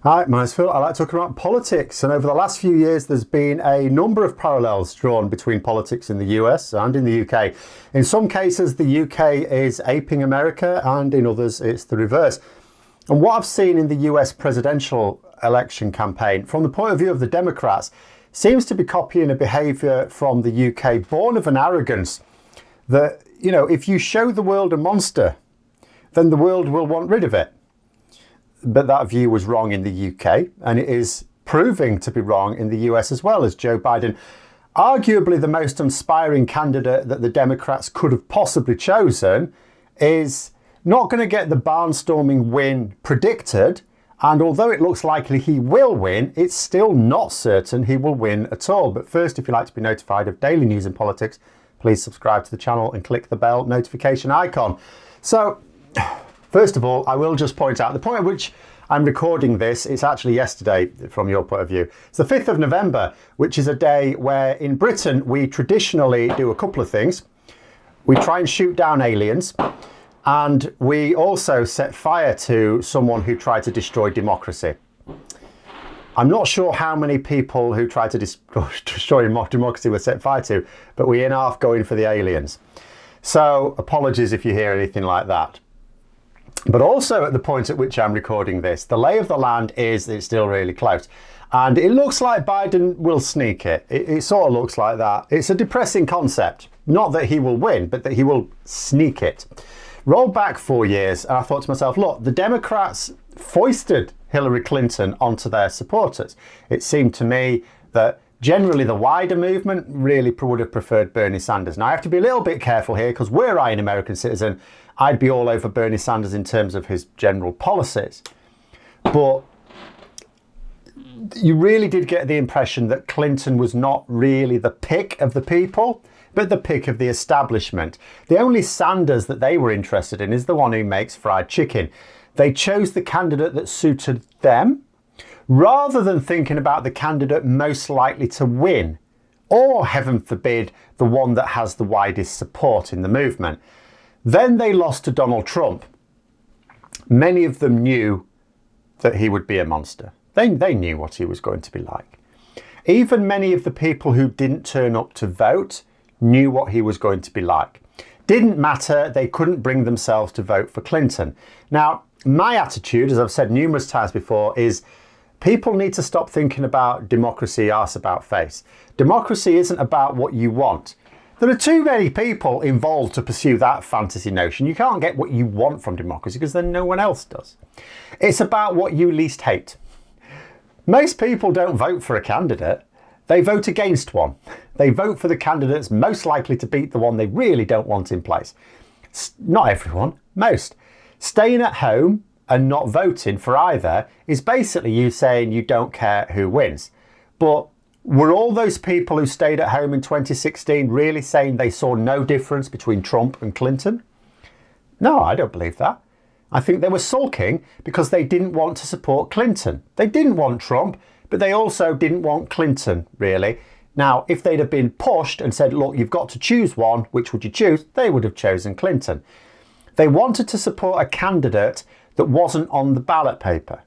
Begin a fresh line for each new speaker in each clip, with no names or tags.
Hi, my name's Phil. I like talking about politics, and over the last few years there's been a number of parallels drawn between politics in the US and in the UK. In some cases the UK is aping America, and in others it's the reverse. And what I've seen in the US presidential election campaign from the point of view of the Democrats seems to be copying a behaviour from the UK born of an arrogance that, you know, if you show the world a monster, then the world will want rid of it. But that view was wrong in the UK, and it is proving to be wrong in the US as well, as Joe Biden, arguably the most inspiring candidate that the Democrats could have possibly chosen, is not going to get the barnstorming win predicted. And although it looks likely he will win, it's still not certain he will win at all. But first, if you'd like to be notified of daily news in politics, please subscribe to the channel and click the bell notification icon. So, first of all, I will just point out the point at which I'm recording this, it's actually yesterday from your point of view. It's the 5th of November, which is a day where in Britain we traditionally do a couple of things. We try and shoot down aliens, and we also set fire to someone who tried to destroy democracy. I'm not sure how many people who tried to destroy democracy were set fire to, but we in half going for the aliens. So apologies if you hear anything like that. But also at the point at which I'm recording this, the lay of the land is that it's still really close. And it looks like Biden will sneak it. It sort of looks like that. It's a depressing concept. Not that he will win, but that he will sneak it. Roll back 4 years and I thought to myself, look, the Democrats foisted Hillary Clinton onto their supporters. It seemed to me that generally the wider movement really would have preferred Bernie Sanders. Now I have to be a little bit careful here because were I an American citizen, I'd be all over Bernie Sanders in terms of his general policies. But you really did get the impression that Clinton was not really the pick of the people, but the pick of the establishment. The only Sanders that they were interested in is the one who makes fried chicken. They chose the candidate that suited them, rather than thinking about the candidate most likely to win, or heaven forbid, the one that has the widest support in the movement. Then they lost to Donald Trump. Many of them knew that he would be a monster. They knew what he was going to be like. Even many of the people who didn't turn up to vote knew what he was going to be like. Didn't matter, they couldn't bring themselves to vote for Clinton. Now, my attitude, as I've said numerous times before, is people need to stop thinking about democracy arse about face. Democracy isn't about what you want. There are too many people involved to pursue that fantasy notion. You can't get what you want from democracy because then no one else does. It's about what you least hate. Most people don't vote for a candidate. They vote against one. They vote for the candidates most likely to beat the one they really don't want in place. Not everyone, most. Staying at home and not voting for either is basically you saying you don't care who wins. But were all those people who stayed at home in 2016 really saying they saw no difference between Trump and Clinton? No, I don't believe that. I think they were sulking because they didn't want to support Clinton. They didn't want Trump, but they also didn't want Clinton, really. Now, if they'd have been pushed and said, look, you've got to choose one, which would you choose? They would have chosen Clinton. They wanted to support a candidate that wasn't on the ballot paper.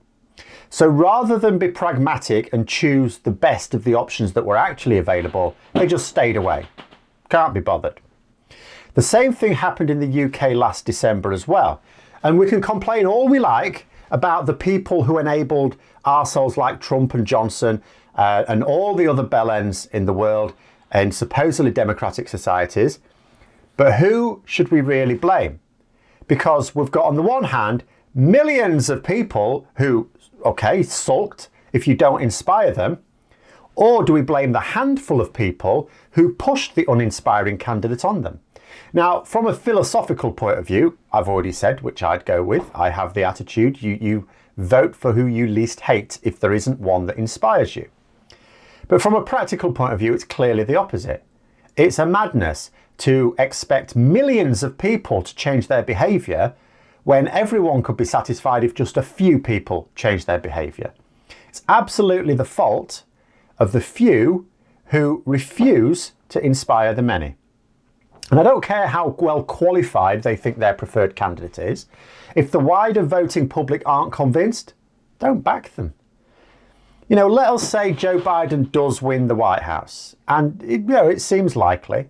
So rather than be pragmatic and choose the best of the options that were actually available, they just stayed away. Can't be bothered. The same thing happened in the UK last December as well. And we can complain all we like about the people who enabled arseholes like Trump and Johnson and all the other bellends in the world in supposedly democratic societies. But who should we really blame? Because we've got on the one hand millions of people who, okay, sulked if you don't inspire them, or do we blame the handful of people who pushed the uninspiring candidate on them? Now, from a philosophical point of view, I've already said which I'd go with. I have the attitude you vote for who you least hate if there isn't one that inspires you. But from a practical point of view, it's clearly the opposite. It's a madness to expect millions of people to change their behaviour when everyone could be satisfied if just a few people change their behaviour. It's absolutely the fault of the few who refuse to inspire the many. And I don't care how well qualified they think their preferred candidate is. If the wider voting public aren't convinced, don't back them. You know, let us say Joe Biden does win the White House, and it seems likely.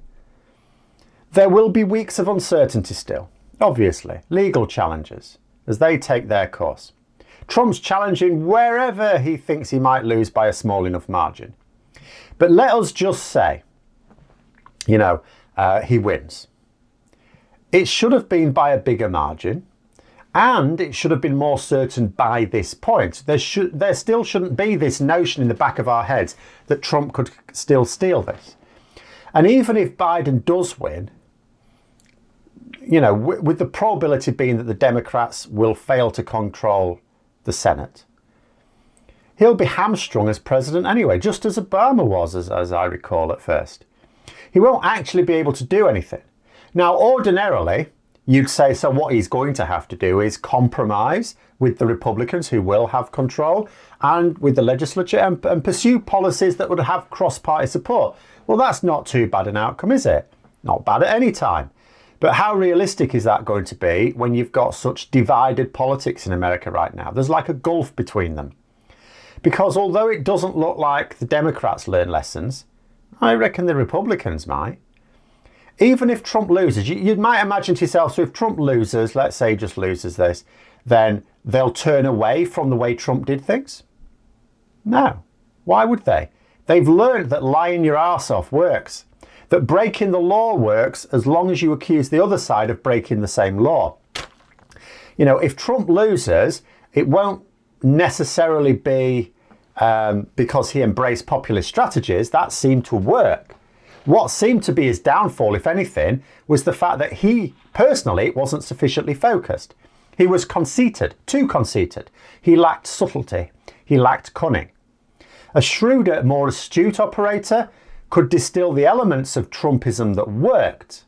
There will be weeks of uncertainty still, obviously, legal challenges, as they take their course. Trump's challenging wherever he thinks he might lose by a small enough margin. But let us just say, he wins. It should have been by a bigger margin, and it should have been more certain by this point. There still shouldn't be this notion in the back of our heads that Trump could still steal this. And even if Biden does win, with the probability being that the Democrats will fail to control the Senate, he'll be hamstrung as president anyway, just as Obama was, as I recall at first. He won't actually be able to do anything. Now, ordinarily, you'd say, so what he's going to have to do is compromise with the Republicans who will have control and with the legislature and pursue policies that would have cross-party support. Well, that's not too bad an outcome, is it? Not bad at any time. But how realistic is that going to be when you've got such divided politics in America right now? There's like a gulf between them. Because although it doesn't look like the Democrats learn lessons, I reckon the Republicans might. Even if Trump loses, you might imagine to yourself, so if Trump loses, let's say he just loses this, then they'll turn away from the way Trump did things? No. Why would they? They've learned that lying your arse off works. That breaking the law works as long as you accuse the other side of breaking the same law. If Trump loses, it won't necessarily be because he embraced populist strategies. That seemed to work. What seemed to be his downfall, if anything, was the fact that he personally wasn't sufficiently focused. He was conceited, too conceited. He lacked subtlety. He lacked cunning. A shrewder, more astute operator could distill the elements of Trumpism that worked.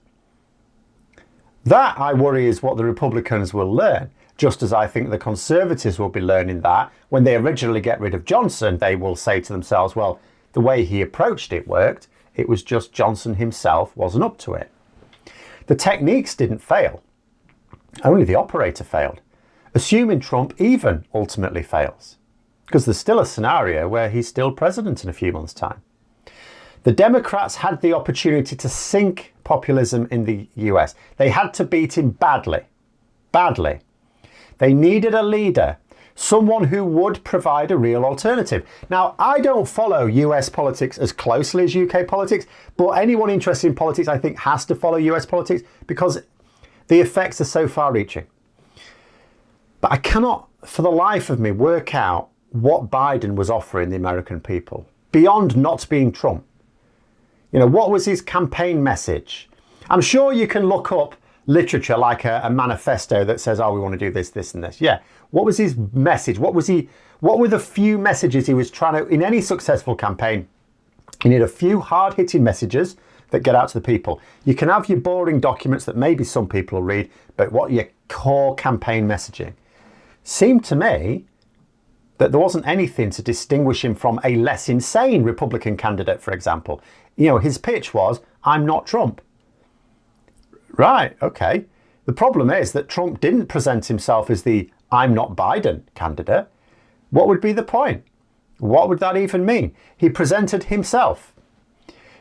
That, I worry, is what the Republicans will learn. Just as I think the Conservatives will be learning that when they originally get rid of Johnson, they will say to themselves, well, the way he approached it worked. It was just Johnson himself wasn't up to it. The techniques didn't fail. Only the operator failed. Assuming Trump even ultimately fails. Because there's still a scenario where he's still president in a few months' time. The Democrats had the opportunity to sink populism in the US. They had to beat him badly. Badly. They needed a leader. Someone who would provide a real alternative. Now, I don't follow US politics as closely as UK politics, but anyone interested in politics, I think, has to follow US politics because the effects are so far-reaching. But I cannot, for the life of me, work out what Biden was offering the American people, beyond not being Trump. What was his campaign message? I'm sure you can look up literature like a manifesto that says, oh, we want to do this, this and this. Yeah. What was his message? What were the few messages he was trying to, in any successful campaign, you need a few hard-hitting messages that get out to the people. You can have your boring documents that maybe some people will read, but what your core campaign messaging? Seemed to me that there wasn't anything to distinguish him from a less insane Republican candidate, for example. His pitch was, I'm not Trump. Right, okay. The problem is that Trump didn't present himself as the I'm not Biden candidate. What would be the point? What would that even mean? He presented himself.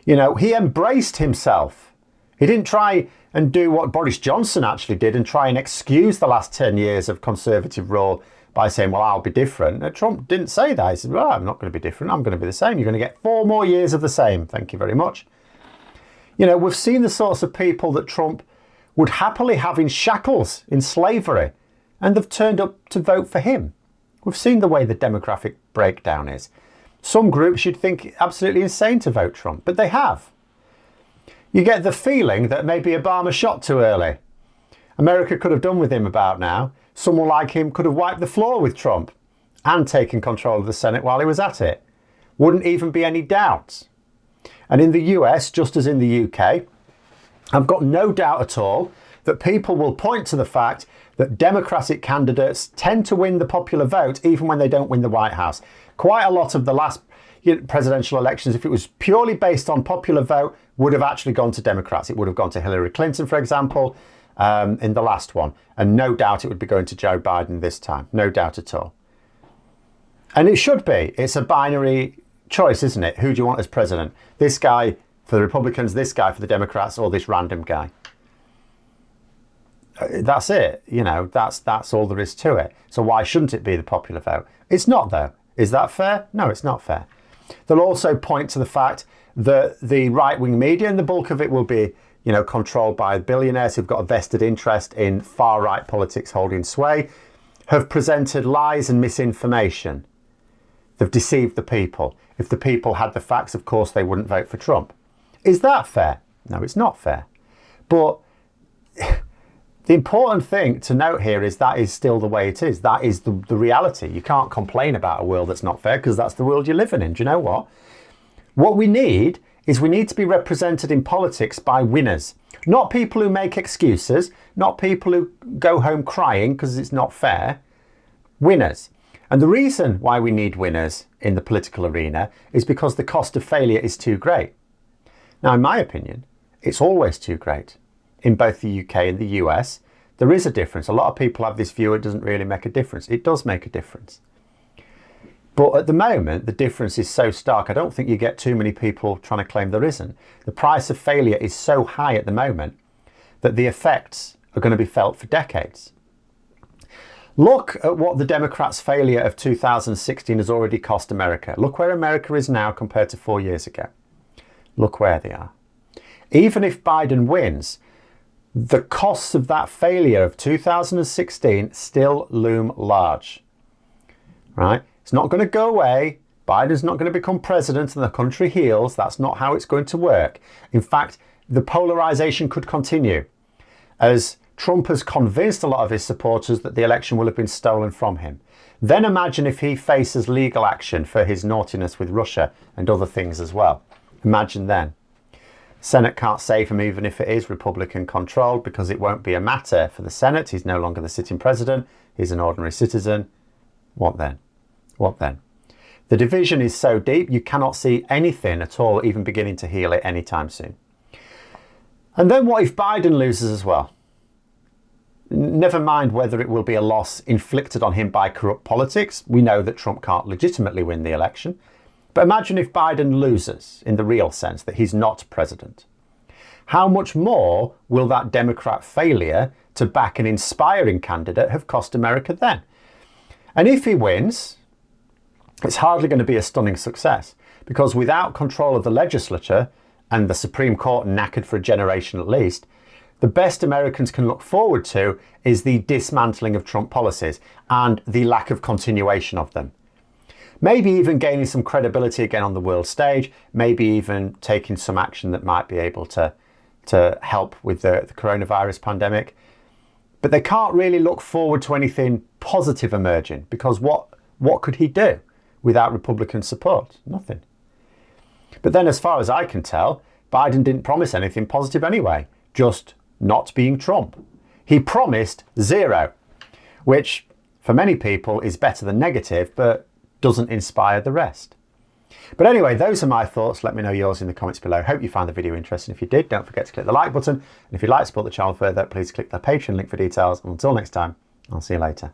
He embraced himself. He didn't try and do what Boris Johnson actually did and try and excuse the last 10 years of Conservative rule by saying, well, I'll be different. Trump didn't say that. He said, well, I'm not going to be different. I'm going to be the same. You're going to get 4 more years of the same. Thank you very much. We've seen the sorts of people that Trump would happily have in shackles, in slavery, and they've turned up to vote for him. We've seen the way the demographic breakdown is. Some groups you'd think absolutely insane to vote Trump, but they have. You get the feeling that maybe Obama shot too early. America could have done with him about now. Someone like him could have wiped the floor with Trump and taken control of the Senate while he was at it. Wouldn't even be any doubt. And in the US, just as in the UK, I've got no doubt at all that people will point to the fact that Democratic candidates tend to win the popular vote even when they don't win the White House. Quite a lot of the last presidential elections, if it was purely based on popular vote, would have actually gone to Democrats. It would have gone to Hillary Clinton, for example, in the last one. And no doubt it would be going to Joe Biden this time. No doubt at all. And it should be. It's a binary choice, isn't it? Who do you want as president? This guy for the Republicans, this guy for the Democrats, or this random guy? That's it. You know, that's all there is to it. So why shouldn't it be the popular vote? It's not, though. Is that fair? No, it's not fair. They'll also point to the fact that the right-wing media, and the bulk of it will be, you know, controlled by billionaires who've got a vested interest in far-right politics holding sway, have presented lies and misinformation. They've deceived the people. If the people had the facts, of course, they wouldn't vote for Trump. Is that fair? No, it's not fair. But the important thing to note here is that is still the way it is. That is the reality. You can't complain about a world that's not fair because that's the world you're living in. Do you know what? What we need is we need to be represented in politics by winners. Not people who make excuses, not people who go home crying because it's not fair. Winners. And the reason why we need winners in the political arena is because the cost of failure is too great. Now, in my opinion, it's always too great. In both the UK and the US, there is a difference. A lot of people have this view it doesn't really make a difference. It does make a difference. But at the moment, the difference is so stark, I don't think you get too many people trying to claim there isn't. The price of failure is so high at the moment that the effects are going to be felt for decades. Look at what the Democrats' failure of 2016 has already cost America. Look where America is now compared to 4 years ago. Look where they are. Even if Biden wins, the costs of that failure of 2016 still loom large, right? It's not going to go away. Biden's not going to become president and the country heals. That's not how it's going to work. In fact, the polarization could continue as Trump has convinced a lot of his supporters that the election will have been stolen from him. Then imagine if he faces legal action for his naughtiness with Russia and other things as well. Imagine then. Senate can't save him even if it is Republican controlled because it won't be a matter for the Senate. He's no longer the sitting president. He's an ordinary citizen. What then? What then? The division is so deep you cannot see anything at all even beginning to heal it anytime soon. And then what if Biden loses as well? Never mind whether it will be a loss inflicted on him by corrupt politics. We know that Trump can't legitimately win the election. But imagine if Biden loses in the real sense, that he's not president. How much more will that Democrat failure to back an inspiring candidate have cost America then? And if he wins, it's hardly going to be a stunning success because without control of the legislature and the Supreme Court knackered for a generation at least, the best Americans can look forward to is the dismantling of Trump policies and the lack of continuation of them. Maybe even gaining some credibility again on the world stage, maybe even taking some action that might be able to help with the coronavirus pandemic. But they can't really look forward to anything positive emerging because what could he do without Republican support? Nothing. But then as far as I can tell, Biden didn't promise anything positive anyway, just not being Trump. He promised zero, which for many people is better than negative, but doesn't inspire the rest. But anyway, those are my thoughts. Let me know yours in the comments below. Hope you found the video interesting. If you did, don't forget to click the like button. And if you'd like to support the channel further, please click the Patreon link for details. And until next time, I'll see you later.